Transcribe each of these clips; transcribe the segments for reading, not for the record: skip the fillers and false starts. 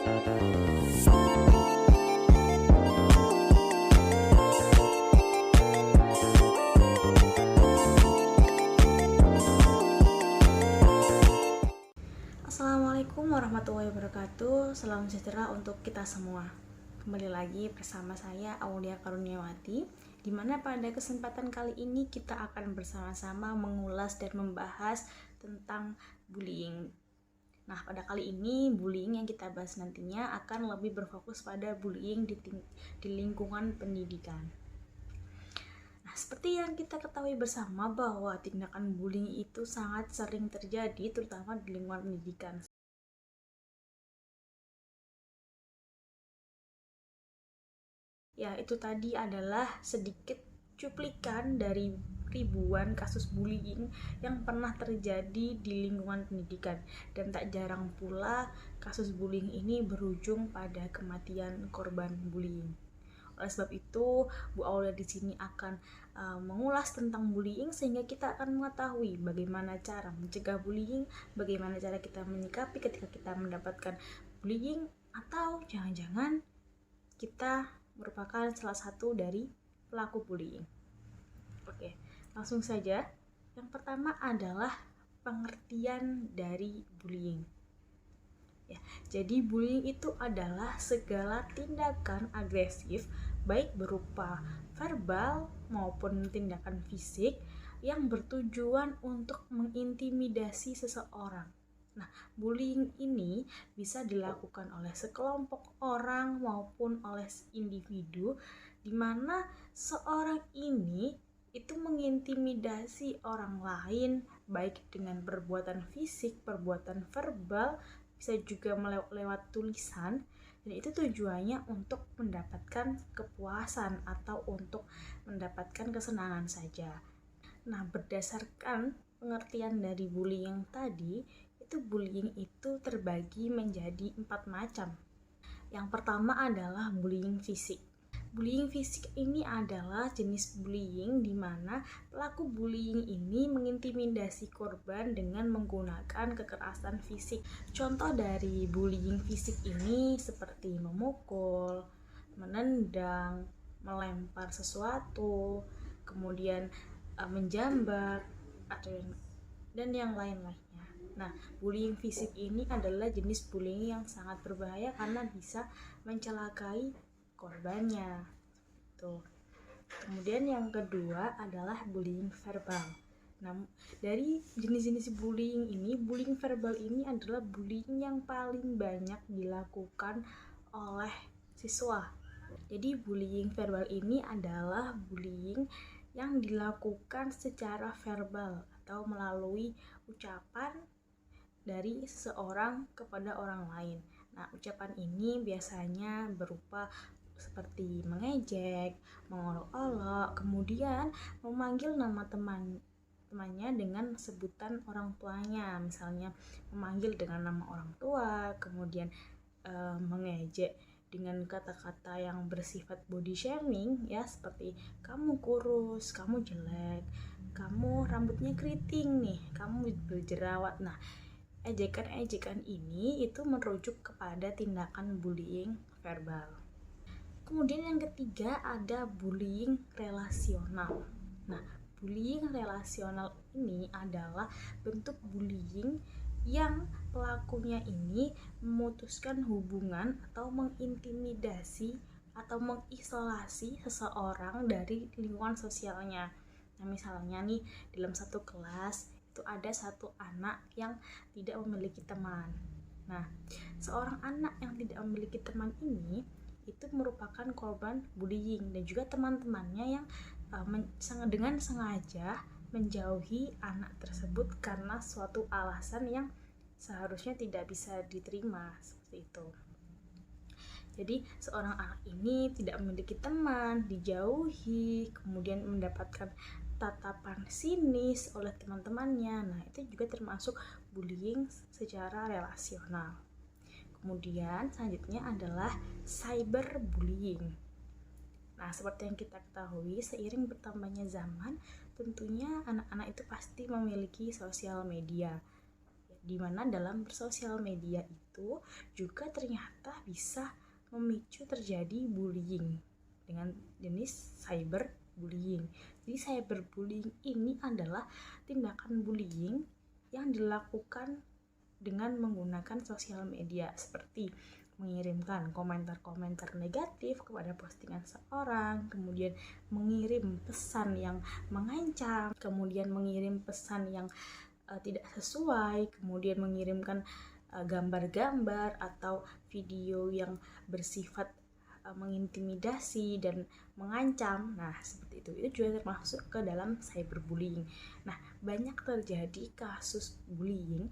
Assalamualaikum warahmatullahi wabarakatuh. Salam sejahtera untuk kita semua. Kembali lagi bersama saya Aulia Karuniawati, di mana pada kesempatan kali ini kita akan bersama-sama mengulas dan membahas tentang bullying. Nah, pada kali ini bullying yang kita bahas nantinya akan lebih berfokus pada bullying di lingkungan pendidikan. Nah, seperti yang kita ketahui bersama bahwa tindakan bullying itu sangat sering terjadi terutama di lingkungan pendidikan. Ya, itu tadi adalah sedikit cuplikan dari ribuan kasus bullying yang pernah terjadi di lingkungan pendidikan, dan tak jarang pula kasus bullying ini berujung pada kematian korban bullying. Oleh sebab itu, Bu Aulia di sini akan mengulas tentang bullying sehingga kita akan mengetahui bagaimana cara mencegah bullying, bagaimana cara kita menyikapi ketika kita mendapatkan bullying, atau jangan-jangan kita merupakan salah satu dari pelaku bullying. Oke, langsung saja. Yang pertama adalah pengertian dari bullying. Ya, jadi bullying itu adalah segala tindakan agresif baik berupa verbal maupun tindakan fisik yang bertujuan untuk mengintimidasi seseorang. Nah, bullying ini bisa dilakukan oleh sekelompok orang maupun oleh individu, di mana seorang ini itu mengintimidasi orang lain baik dengan perbuatan fisik, perbuatan verbal, bisa juga lewat tulisan, dan itu tujuannya untuk mendapatkan kepuasan atau untuk mendapatkan kesenangan saja. Nah, berdasarkan pengertian dari bullying tadi, itu bullying itu terbagi menjadi 4 macam. Yang pertama adalah bullying fisik. Bullying fisik ini adalah jenis bullying di mana pelaku bullying ini mengintimidasi korban dengan menggunakan kekerasan fisik. Contoh dari bullying fisik ini seperti memukul, menendang, melempar sesuatu, kemudian menjambak, dan yang lain-lainnya. Nah, bullying fisik ini adalah jenis bullying yang sangat berbahaya karena bisa mencelakai korbannya. Tuh. Kemudian yang kedua adalah bullying verbal. Nah, dari jenis-jenis bullying ini, bullying verbal ini adalah bullying yang paling banyak dilakukan oleh siswa. Jadi bullying verbal ini adalah bullying yang dilakukan secara verbal atau melalui ucapan dari seseorang kepada orang lain. Nah, ucapan ini biasanya berupa seperti mengejek, mengolok-olok, kemudian memanggil nama temannya dengan sebutan orang tuanya, misalnya memanggil dengan nama orang tua, kemudian mengejek dengan kata-kata yang bersifat body shaming, ya, seperti kamu kurus, kamu jelek, kamu rambutnya keriting nih, kamu berjerawat. Nah, ejekan-ejekan ini itu merujuk kepada tindakan bullying verbal. Kemudian yang ketiga ada bullying relasional. Nah, bullying relasional ini adalah bentuk bullying yang pelakunya ini memutuskan hubungan atau mengintimidasi atau mengisolasi seseorang dari lingkungan sosialnya. Nah, misalnya nih dalam satu kelas itu ada satu anak yang tidak memiliki teman. Nah, seorang anak yang tidak memiliki teman ini itu merupakan korban bullying, dan juga teman-temannya yang dengan sengaja menjauhi anak tersebut karena suatu alasan yang seharusnya tidak bisa diterima, seperti itu. Jadi seorang anak ini tidak memiliki teman, dijauhi, kemudian mendapatkan tatapan sinis oleh teman-temannya. Nah, itu juga termasuk bullying secara relasional. Kemudian selanjutnya adalah cyberbullying. Nah, seperti yang kita ketahui, seiring bertambahnya zaman, tentunya anak-anak itu pasti memiliki sosial media, di mana dalam bersosial media itu juga ternyata bisa memicu terjadi bullying dengan jenis cyberbullying. Jadi cyberbullying ini adalah tindakan bullying yang dilakukan dengan menggunakan sosial media, seperti mengirimkan komentar-komentar negatif kepada postingan seorang, kemudian mengirim pesan yang mengancam, kemudian mengirim pesan yang tidak sesuai, kemudian mengirimkan gambar-gambar atau video yang bersifat mengintimidasi dan mengancam. Nah, seperti itu. Itu juga termasuk ke dalam cyberbullying. Nah, banyak terjadi kasus bullying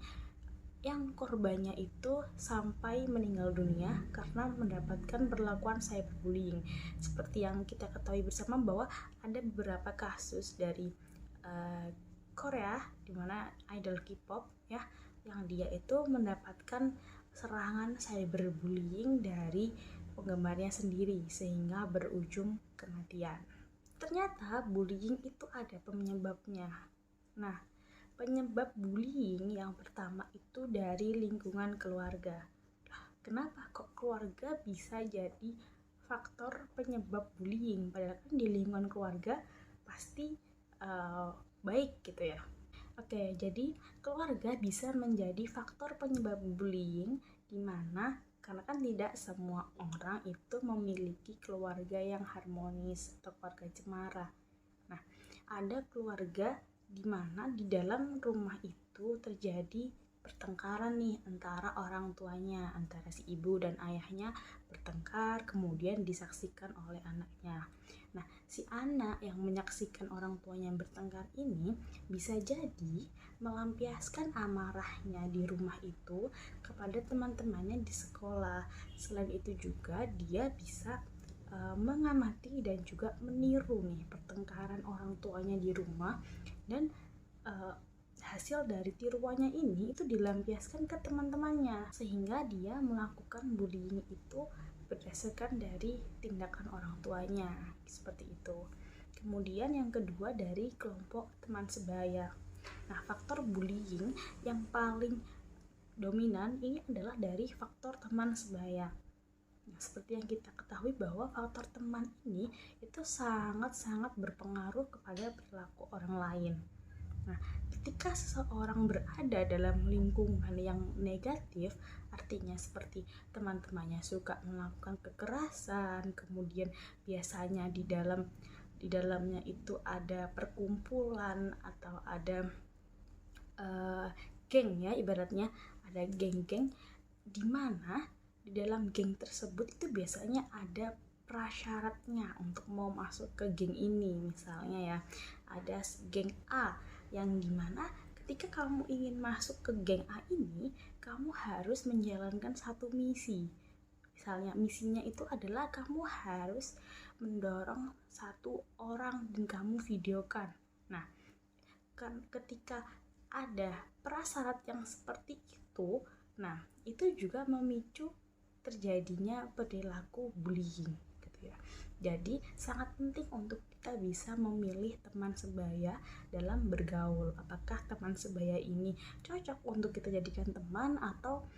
yang korbannya itu sampai meninggal dunia karena mendapatkan perlakuan cyberbullying. Seperti yang kita ketahui bersama bahwa ada beberapa kasus dari Korea, dimana idol K-pop ya, yang dia itu mendapatkan serangan cyberbullying dari penggemarnya sendiri sehingga berujung kematian. Ternyata bullying itu ada penyebabnya. Nah, penyebab bullying yang pertama itu dari lingkungan keluarga. Kenapa kok keluarga bisa jadi faktor penyebab bullying? Padahal kan di lingkungan keluarga pasti baik gitu ya. Oke, jadi keluarga bisa menjadi faktor penyebab bullying, dimana karena kan tidak semua orang itu memiliki keluarga yang harmonis atau keluarga cemara. Nah, ada keluarga di mana di dalam rumah itu terjadi pertengkaran nih antara orang tuanya, antara si ibu dan ayahnya bertengkar, kemudian disaksikan oleh anaknya. Nah, si anak yang menyaksikan orang tuanya bertengkar ini bisa jadi melampiaskan amarahnya di rumah itu kepada teman-temannya di sekolah. Selain itu juga dia bisa mengamati dan juga meniru nih pertengkaran orang tuanya di rumah, dan hasil dari tiruannya ini itu dilampiaskan ke teman-temannya sehingga dia melakukan bullying itu berdasarkan dari tindakan orang tuanya, seperti itu. Kemudian yang kedua dari kelompok teman sebaya. Nah, faktor bullying yang paling dominan ini adalah dari faktor teman sebaya. Nah, seperti yang kita ketahui bahwa faktor teman ini itu sangat-sangat berpengaruh kepada perilaku orang lain. Nah, ketika seseorang berada dalam lingkungan yang negatif, artinya seperti teman-temannya suka melakukan kekerasan, kemudian biasanya di dalamnya itu ada perkumpulan atau ada geng ya, ibaratnya ada geng-geng di mana di dalam geng tersebut itu biasanya ada prasyaratnya untuk mau masuk ke geng ini. Misalnya ya, ada geng A yang dimana ketika kamu ingin masuk ke geng A ini, kamu harus menjalankan satu misi. Misalnya misinya itu adalah kamu harus mendorong satu orang dan kamu videokan. Nah, kan ketika ada prasyarat yang seperti itu, nah itu juga memicu terjadinya perilaku bullying gitu ya. Jadi sangat penting untuk kita bisa memilih teman sebaya dalam bergaul. Apakah teman sebaya ini cocok untuk kita jadikan teman atau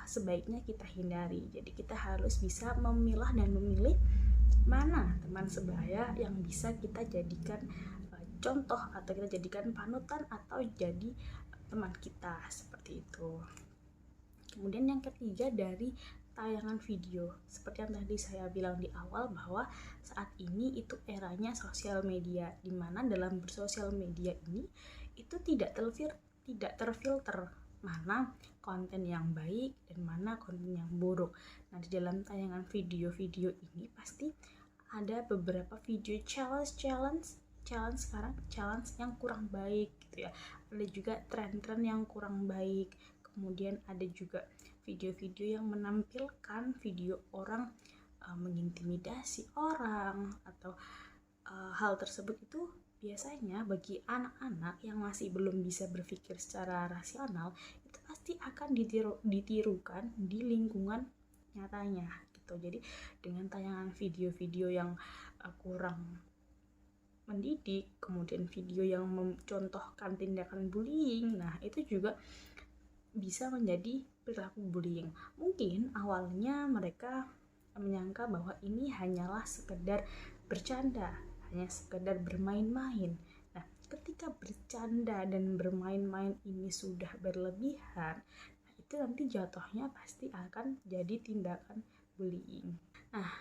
sebaiknya kita hindari. Jadi kita harus bisa memilah dan memilih mana teman sebaya yang bisa kita jadikan contoh atau kita jadikan panutan atau jadi teman kita, seperti itu. Kemudian yang ketiga dari tayangan video. Seperti yang tadi saya bilang di awal bahwa saat ini itu eranya sosial media, di mana dalam bersosial media ini itu tidak terfilter mana konten yang baik dan mana konten yang buruk. Nah, di dalam tayangan video-video ini pasti ada beberapa video challenge yang kurang baik gitu ya. Ada juga tren-tren yang kurang baik. Kemudian ada juga video-video yang menampilkan video orang mengintimidasi orang atau hal tersebut itu biasanya bagi anak-anak yang masih belum bisa berpikir secara rasional itu pasti akan ditirukan di lingkungan nyatanya gitu. Jadi dengan tayangan video-video yang kurang mendidik, kemudian video yang mencontohkan tindakan bullying, nah itu juga bisa menjadi perilaku bullying. Mungkin awalnya mereka menyangka bahwa ini hanyalah sekedar bercanda, hanya sekedar bermain-main. Nah, ketika bercanda dan bermain-main ini sudah berlebihan, itu nanti jatuhnya pasti akan jadi tindakan bullying. Nah,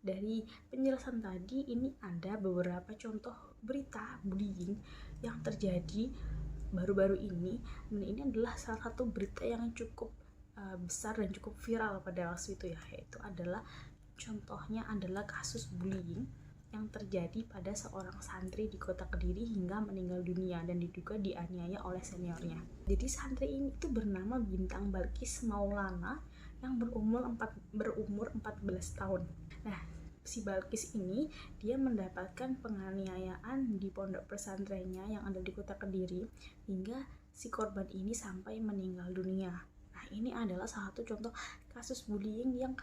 dari penjelasan tadi ini ada beberapa contoh berita bullying yang terjadi baru-baru ini, dan ini adalah salah satu berita yang cukup besar dan cukup viral pada waktu itu ya, yaitu adalah contohnya adalah kasus bullying yang terjadi pada seorang santri di kota Kediri hingga meninggal dunia dan diduga dianiaya oleh seniornya. Jadi santri ini itu bernama Bintang Balkis Maulana yang berumur 14 tahun. Nah, si Balkis ini dia mendapatkan penganiayaan di pondok pesantrennya yang ada di kota Kediri hingga si korban ini sampai meninggal dunia. Nah, ini adalah salah satu contoh kasus bullying yang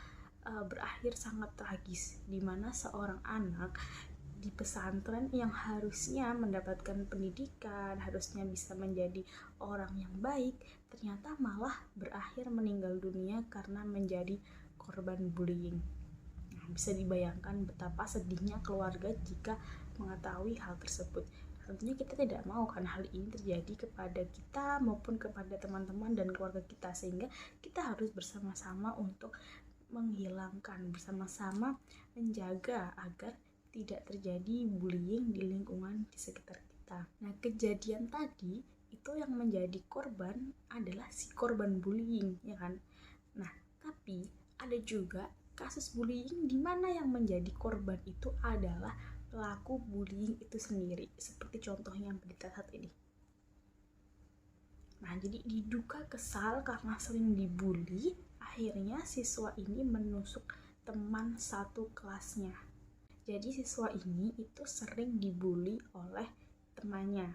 berakhir sangat tragis, di mana seorang anak di pesantren yang harusnya mendapatkan pendidikan, harusnya bisa menjadi orang yang baik, ternyata malah berakhir meninggal dunia karena menjadi korban bullying. Nah, bisa dibayangkan betapa sedihnya keluarga jika mengetahui hal tersebut. Tentunya kita tidak mau kan hal ini terjadi kepada kita maupun kepada teman-teman dan keluarga kita, sehingga kita harus bersama-sama untuk menghilangkan, bersama-sama menjaga agar tidak terjadi bullying di lingkungan di sekitar kita. Nah, kejadian tadi itu yang menjadi korban adalah si korban bullying, ya kan? Nah, tapi ada juga kasus bullying di mana yang menjadi korban itu adalah pelaku bullying itu sendiri, seperti contohnya yang berita saat ini. Nah, jadi diduga kesal karena sering dibully, akhirnya siswa ini menusuk teman satu kelasnya. Jadi siswa ini itu sering dibully oleh temannya.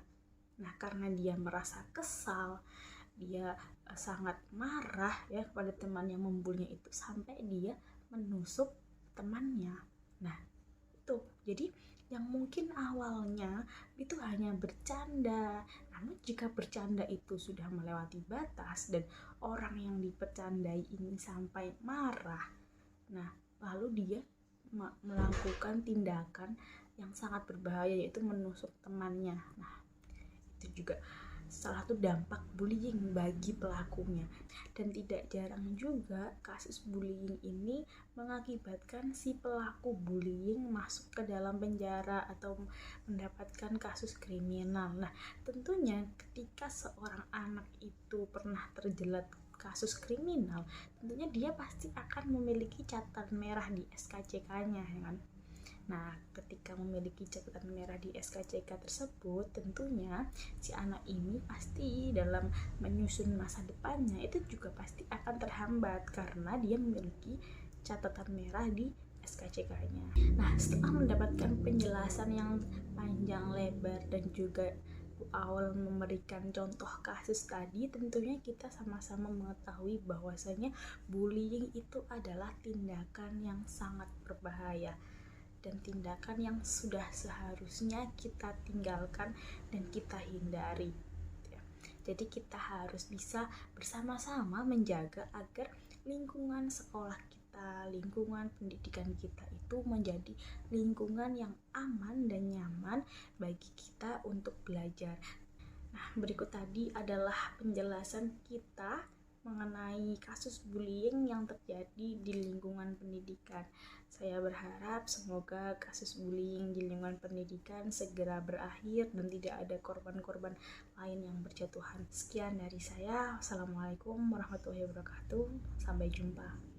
Nah, karena dia merasa kesal, dia sangat marah ya kepada teman yang membulinya itu sampai dia menusuk temannya. Nah, itu. Jadi yang mungkin awalnya itu hanya bercanda, namun jika bercanda itu sudah melewati batas dan orang yang dipercandai ini sampai marah, nah lalu dia melakukan tindakan yang sangat berbahaya, yaitu menusuk temannya. Nah, itu juga salah satu dampak bullying bagi pelakunya. Dan tidak jarang juga kasus bullying ini mengakibatkan si pelaku bullying masuk ke dalam penjara atau mendapatkan kasus kriminal. Nah, tentunya ketika seorang anak itu pernah terjerat kasus kriminal, tentunya dia pasti akan memiliki catatan merah di SKCK-nya, ya kan? Nah, ketika memiliki catatan merah di SKCK tersebut, tentunya si anak ini pasti dalam menyusun masa depannya itu juga pasti akan terhambat karena dia memiliki catatan merah di SKCK-nya. Nah, setelah mendapatkan penjelasan yang panjang lebar dan juga awal memberikan contoh kasus tadi, tentunya kita sama-sama mengetahui bahwasanya bullying itu adalah tindakan yang sangat berbahaya dan tindakan yang sudah seharusnya kita tinggalkan dan kita hindari. Jadi kita harus bisa bersama-sama menjaga agar lingkungan sekolah kita, lingkungan pendidikan kita itu menjadi lingkungan yang aman dan nyaman bagi kita untuk belajar. Nah, berikut tadi adalah penjelasan kita mengenai kasus bullying yang terjadi di lingkungan pendidikan. Saya berharap semoga kasus bullying di lingkungan pendidikan segera berakhir dan tidak ada korban-korban lain yang berjatuhan. Sekian dari saya. Wassalamualaikum warahmatullahi wabarakatuh. Sampai jumpa.